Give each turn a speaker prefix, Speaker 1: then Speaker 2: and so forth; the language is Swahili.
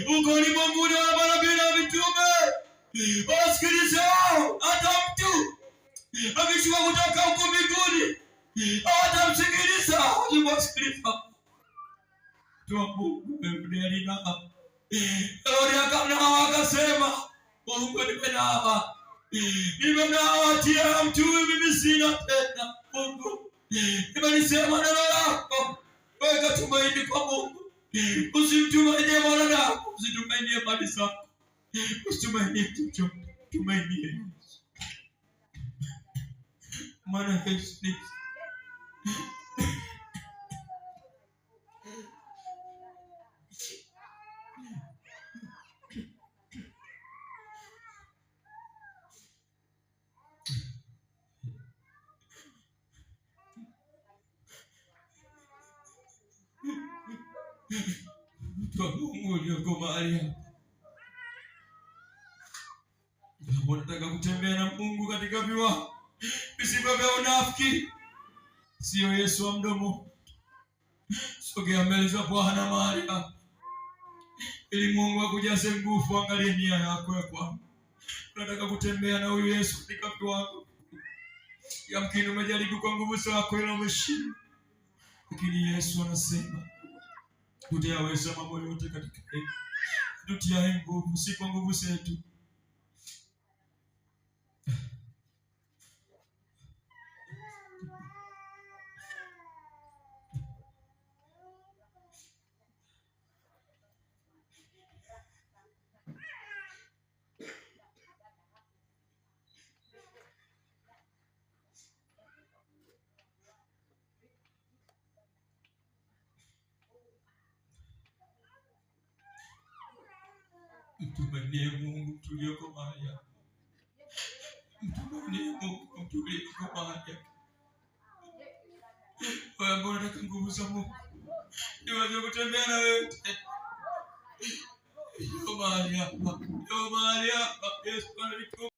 Speaker 1: Uko ni Mungu na manabii na mitume. Wasikilize hata mtu akishuka kutoka huko mbinguni hatamsikiliza. Wasikiliza tu Mungu mbele na Elia akasema Mungu nimenawatia mtu mimi sina tena. Mungu nimelisema neno lako, weka tumaini kwa Mungu. Usimtumainie mwanadamu, usitumainie mali zako, usitumainie chochote, tumainie Yesu. Maana Yesu ni Mungu ulioko mahali hapa. Unataka kutembea na Mungu katika viwango visivyo vya unafiki, sio Yesu wa mdomo. Sogea mbele za Bwana mahali hapa ili Mungu akujaze nguvu. Angalia nia yako ya kwamba unataka kutembea na huyu Yesu katika viwango. Yamkini umejaribu kwa nguvu zako ila umeshindwa, lakini Yesu anasema tutayaweza mambo yote katika yeye. Tutiae nguvu, si kwa nguvu zetu. Mtumainie Mungu tulioko mahali hapa. Mtumainie Mungu tulioko mahali hapa. Wewe mbona unataka nguvu za Mungu? Niwaje kutembea na wewe? Ndio mahali hapa. Ndio mahali hapa. Yesu analiku